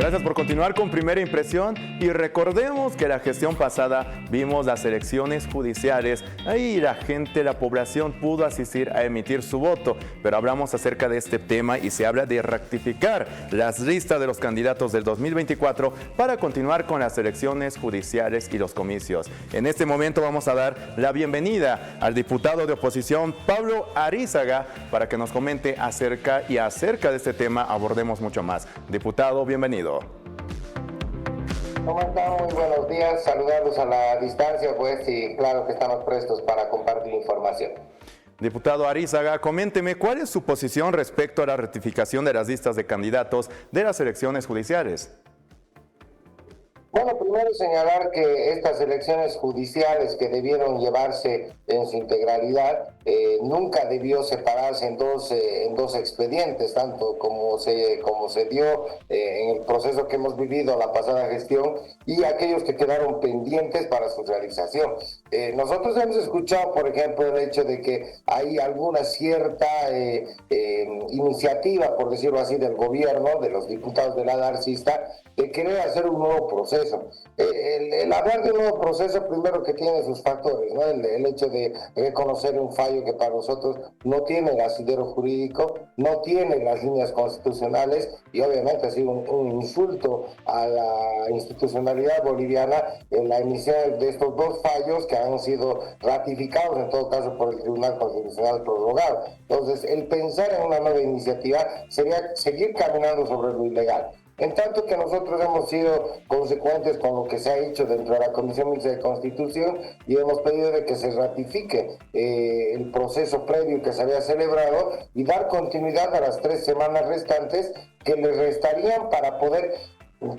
Gracias por continuar con Primera Impresión y recordemos que la gestión pasada vimos las elecciones judiciales. Ahí la gente, la población pudo asistir a emitir su voto, pero hablamos acerca de este tema y se habla de rectificar las listas de los candidatos del 2024 para continuar con las elecciones judiciales y los comicios. En este momento vamos a dar la bienvenida al diputado de oposición Pablo Arizaga para que nos comente acerca de este tema abordemos mucho más. Diputado, bienvenido. ¿Cómo están? Muy buenos días, saludarlos a la distancia, pues, y claro que estamos prestos para compartir información. Diputado Arizaga, coménteme cuál es su posición respecto a la rectificación de las listas de candidatos de las elecciones judiciales. Bueno, primero señalar que estas elecciones judiciales que debieron llevarse en su integralidad nunca debió separarse en dos expedientes, tanto como se dio en el proceso que hemos vivido la pasada gestión y aquellos que quedaron pendientes para su realización. Nosotros hemos escuchado, por ejemplo, el hecho de que hay alguna cierta iniciativa, por decirlo así, del gobierno, de los diputados de la Darcista, de querer hacer un nuevo proceso. El hablar de un nuevo proceso, primero que tiene sus factores, ¿no? El hecho de reconocer un fallo que para nosotros no tiene el asidero jurídico, no tiene las líneas constitucionales y obviamente ha sido un insulto a la institucionalidad boliviana en la emisión de estos dos fallos que han sido ratificados en todo caso por el Tribunal Constitucional prorrogado. Entonces, el pensar en una nueva iniciativa sería seguir caminando sobre lo ilegal. En tanto que nosotros hemos sido consecuentes con lo que se ha hecho dentro de la Comisión Mixta de Constitución y hemos pedido de que se ratifique el proceso previo que se había celebrado y dar continuidad a las 3 semanas restantes que le restarían para poder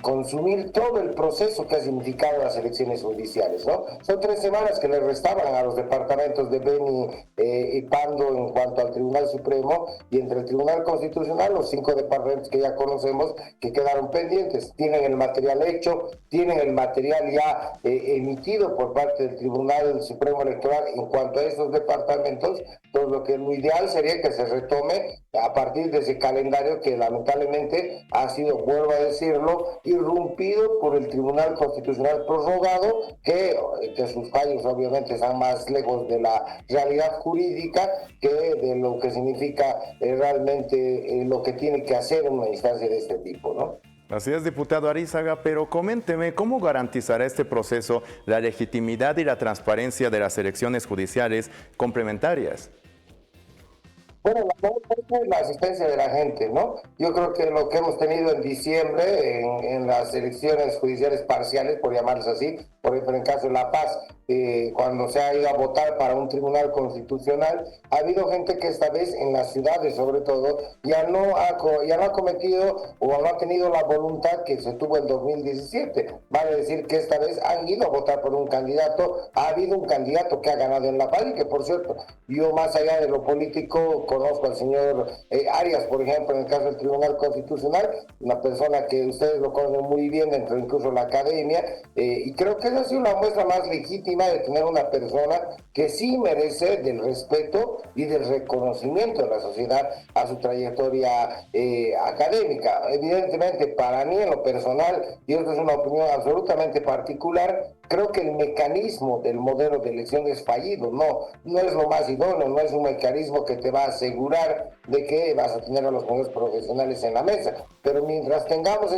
consumir todo el proceso que ha significado las elecciones judiciales, ¿no? Son 3 semanas que le restaban a los departamentos de Beni y Pando en cuanto al Tribunal Supremo y entre el Tribunal Constitucional los 5 departamentos que ya conocemos que quedaron pendientes. Tienen el material hecho, tienen el material ya emitido por parte del Tribunal Supremo Electoral en cuanto a esos departamentos, pues lo ideal sería que se retome a partir de ese calendario que lamentablemente ha sido, vuelvo a decirlo, irrumpido por el Tribunal Constitucional prorrogado, que sus fallos obviamente están más lejos de la realidad jurídica que de lo que significa realmente lo que tiene que hacer una instancia de este tipo, ¿no? Así es, diputado Arizaga, pero coménteme, ¿cómo garantizará este proceso la legitimidad y la transparencia de las elecciones judiciales complementarias? Bueno, la mayor parte es la asistencia de la gente, ¿no? Yo creo que lo que hemos tenido en diciembre, en las elecciones judiciales parciales, por llamarlas así, por ejemplo, en el caso de La Paz, cuando se ha ido a votar para un tribunal constitucional, ha habido gente que esta vez en las ciudades, sobre todo, ya no ha cometido o no ha tenido la voluntad que se tuvo en 2017. Vale decir que esta vez han ido a votar por un candidato, ha habido un candidato que ha ganado en La Paz y que, por cierto, yo más allá de lo político, conozco al señor Arias, por ejemplo, en el caso del Tribunal Constitucional, una persona que ustedes lo conocen muy bien dentro incluso de la academia, y creo que esa ha sido la muestra más legítima de tener una persona que sí merece del respeto y del reconocimiento de la sociedad a su trayectoria académica. Evidentemente, para mí en lo personal, y esto es una opinión absolutamente particular, creo que el mecanismo del modelo de elección es fallido, no es lo más idóneo, no es un mecanismo que te va a asegurar de que vas a tener a los mejores profesionales en la mesa. Pero mientras tengamos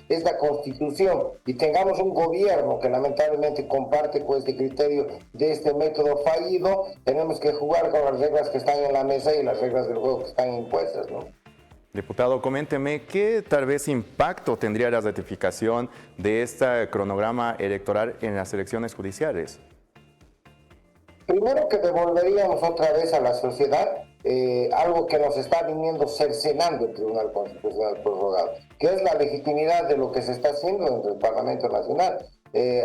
esta constitución y tengamos un gobierno que lamentablemente comparte con este criterio de este método fallido, tenemos que jugar con las reglas que están en la mesa y las reglas del juego que están impuestas, ¿no? Diputado, coménteme qué tal vez impacto tendría la ratificación de este cronograma electoral en las elecciones judiciales. Primero que devolveríamos otra vez a la sociedad algo que nos está viniendo cercenando el Tribunal Constitucional prorrogado, que es la legitimidad de lo que se está haciendo dentro del Parlamento Nacional.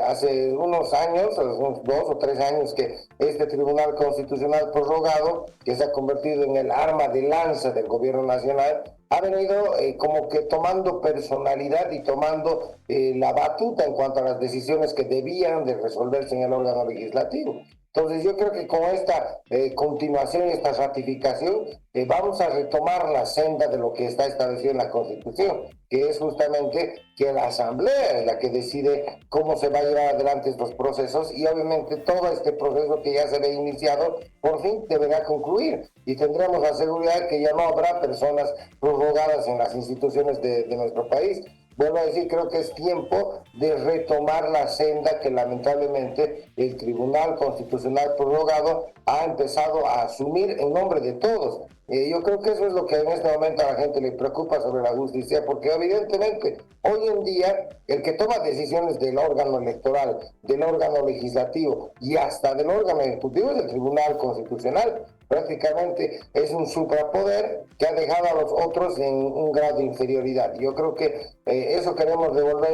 Hace unos años, unos 2 o 3 años que este Tribunal Constitucional prorrogado, que se ha convertido en el arma de lanza del gobierno nacional, ha venido como que tomando personalidad y tomando la batuta en cuanto a las decisiones que debían de resolverse en el órgano legislativo. Entonces yo creo que con esta continuación y esta ratificación vamos a retomar la senda de lo que está establecido en la Constitución, que es justamente que la Asamblea es la que decide cómo se va a llevar adelante estos procesos y obviamente todo este proceso que ya se ve iniciado por fin deberá concluir y tendremos la seguridad que ya no habrá personas prorrogadas en las instituciones de nuestro país. Vuelvo a decir, creo que es tiempo de retomar la senda que lamentablemente el Tribunal Constitucional prorrogado ha empezado a asumir en nombre de todos. Yo creo que eso es lo que en este momento a la gente le preocupa sobre la justicia, porque evidentemente hoy en día el que toma decisiones del órgano electoral, del órgano legislativo y hasta del órgano ejecutivo es el Tribunal Constitucional. Prácticamente es un suprapoder que ha dejado a los otros en un grado de inferioridad. Yo creo que eso queremos devolver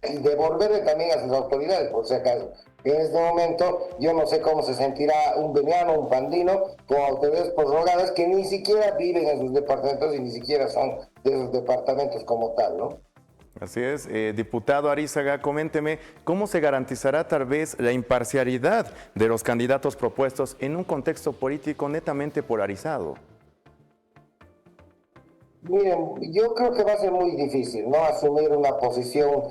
y devolverle también a sus autoridades, por si acaso. En este momento yo no sé cómo se sentirá un veniano, un pandino, con autoridades prorrogadas que ni siquiera viven en sus departamentos y ni siquiera son de esos departamentos como tal, ¿no? Así es, diputado Arízaga, coménteme cómo se garantizará tal vez la imparcialidad de los candidatos propuestos en un contexto político netamente polarizado. Miren, yo creo que va a ser muy difícil, ¿no? Asumir una posición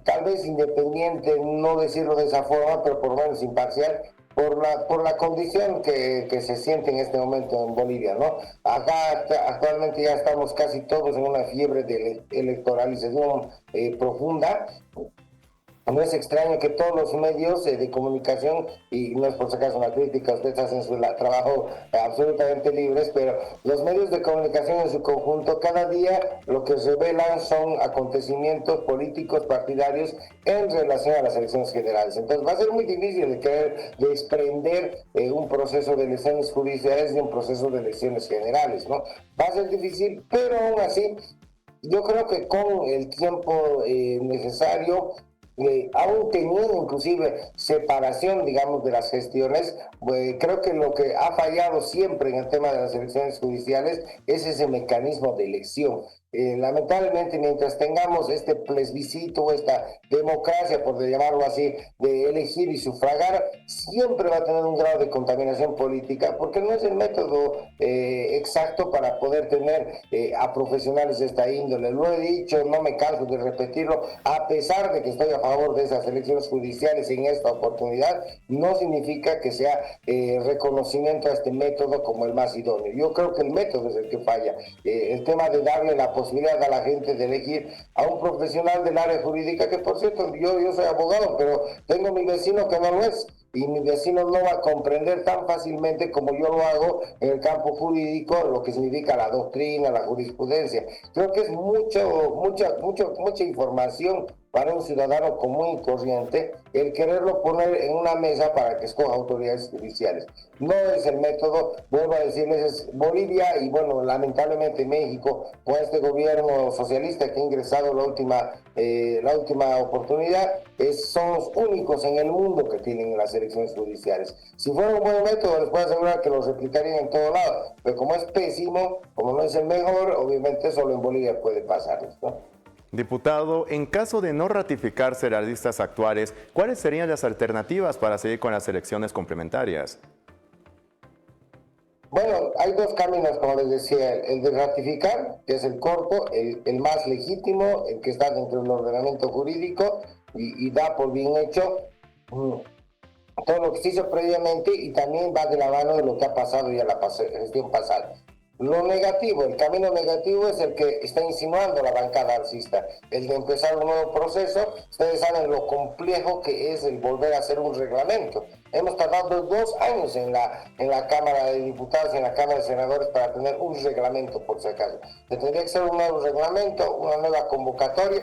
tal vez independiente, no decirlo de esa forma, pero por lo menos imparcial, por la condición que se siente en este momento en Bolivia, ¿no? Acá actualmente ya estamos casi todos en una fiebre de electoralización profunda. No es extraño que todos los medios de comunicación, y no es por si acaso una crítica, ustedes hacen su trabajo absolutamente libres, pero los medios de comunicación en su conjunto cada día lo que revelan son acontecimientos políticos partidarios en relación a las elecciones generales. Entonces va a ser muy difícil de querer desprender un proceso de elecciones judiciales de un proceso de elecciones generales, ¿no? Va a ser difícil, pero aún así yo creo que con el tiempo necesario, aún teniendo inclusive separación, digamos, de las gestiones, creo que lo que ha fallado siempre en el tema de las elecciones judiciales es ese mecanismo de elección. Lamentablemente, mientras tengamos este plebiscito, esta democracia, por llamarlo así, de elegir y sufragar, siempre va a tener un grado de contaminación política, porque no es el método exacto para poder tener a profesionales de esta índole. Lo he dicho, no me canso de repetirlo, a pesar de que estoy a favor de esas elecciones judiciales en esta oportunidad, no significa que sea reconocimiento a este método como el más idóneo. Yo creo que el método es el que falla. El tema de darle la posibilidad a la gente de elegir a un profesional del área jurídica, que por cierto, yo soy abogado, pero tengo mi vecino que no lo es, y mi vecino no va a comprender tan fácilmente como yo lo hago en el campo jurídico, lo que significa la doctrina, la jurisprudencia. Creo que es mucha información para un ciudadano común y corriente el quererlo poner en una mesa para que escoja autoridades judiciales. No es el método, vuelvo a decirles, es Bolivia y bueno, lamentablemente México, con este gobierno socialista que ha ingresado la última oportunidad, son los únicos en el mundo que tienen las elecciones judiciales. Si fuera un buen método, les puedo asegurar que lo replicarían en todo lado, pero como es pésimo, como no es el mejor, obviamente solo en Bolivia puede pasarles, ¿no? Diputado, en caso de no ratificarse las listas actuales, ¿cuáles serían las alternativas para seguir con las elecciones complementarias? Bueno, hay dos caminos, como les decía, el de ratificar, que es el corto, el más legítimo, el que está dentro del ordenamiento jurídico y da por bien hecho todo lo que se hizo previamente y también va de la mano de lo que ha pasado ya la gestión pasada. Lo negativo, el camino negativo es el que está insinuando la bancada alcista, el de empezar un nuevo proceso. Ustedes saben lo complejo que es el volver a hacer un reglamento. Hemos tardado 2 años en la Cámara de Diputados y en la Cámara de Senadores para tener un reglamento, por si acaso. Tendría que ser un nuevo reglamento, una nueva convocatoria,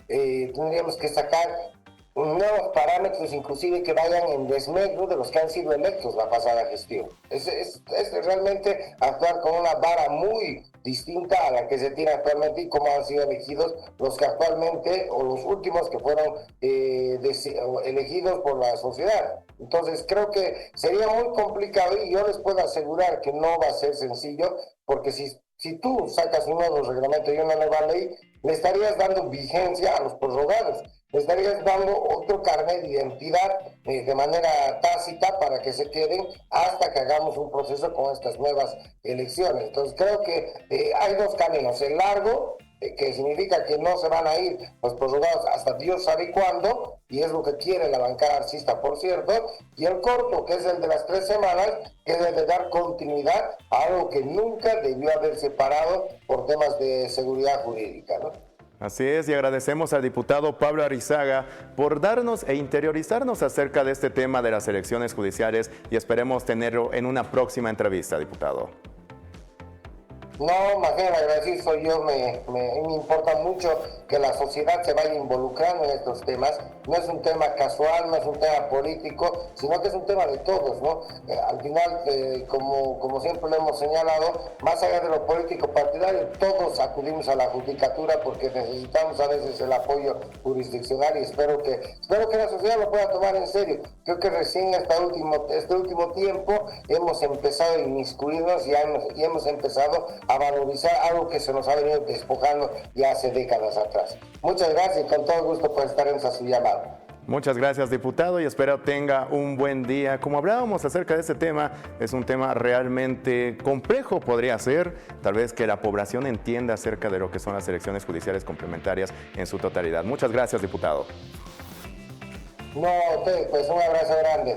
tendríamos que sacar nuevos parámetros, inclusive que vayan en desmedro de los que han sido electos la pasada gestión. Es realmente actuar con una vara muy distinta a la que se tiene actualmente y cómo han sido elegidos los que actualmente, o los últimos que fueron elegidos por la sociedad. Entonces creo que sería muy complicado y yo les puedo asegurar que no va a ser sencillo, porque si tú sacas un nuevo reglamento y una nueva ley, le estarías dando vigencia a los prorrogados. estarías dando otro carnet de identidad de manera tácita para que se queden hasta que hagamos un proceso con estas nuevas elecciones. Entonces creo que hay dos caminos, el largo, que significa que no se van a ir los prorrogados hasta Dios sabe cuándo, y es lo que quiere la bancada arcista, por cierto, y el corto, que es el de las 3 semanas, que debe dar continuidad a algo que nunca debió haber separado por temas de seguridad jurídica, ¿no? Así es, y agradecemos al diputado Pablo Arrizaga por darnos e interiorizarnos acerca de este tema de las elecciones judiciales y esperemos tenerlo en una próxima entrevista, diputado. No, más bien agradecido soy yo, me importa mucho que la sociedad se vaya involucrando en estos temas. No es un tema casual, no es un tema político, sino que es un tema de todos, ¿no? Al final, como siempre lo hemos señalado, más allá de lo político partidario, todos acudimos a la judicatura porque necesitamos a veces el apoyo jurisdiccional y espero que la sociedad lo pueda tomar en serio. Creo que recién este último tiempo hemos empezado a inmiscuirnos y hemos empezado a valorizar algo que se nos ha venido despojando ya hace décadas atrás. Muchas gracias y con todo gusto por estar en su llamada. Muchas gracias, diputado, y espero tenga un buen día. Como hablábamos acerca de este tema, es un tema realmente complejo, podría ser, tal vez que la población entienda acerca de lo que son las elecciones judiciales complementarias en su totalidad. Muchas gracias, diputado. No, pues un abrazo grande.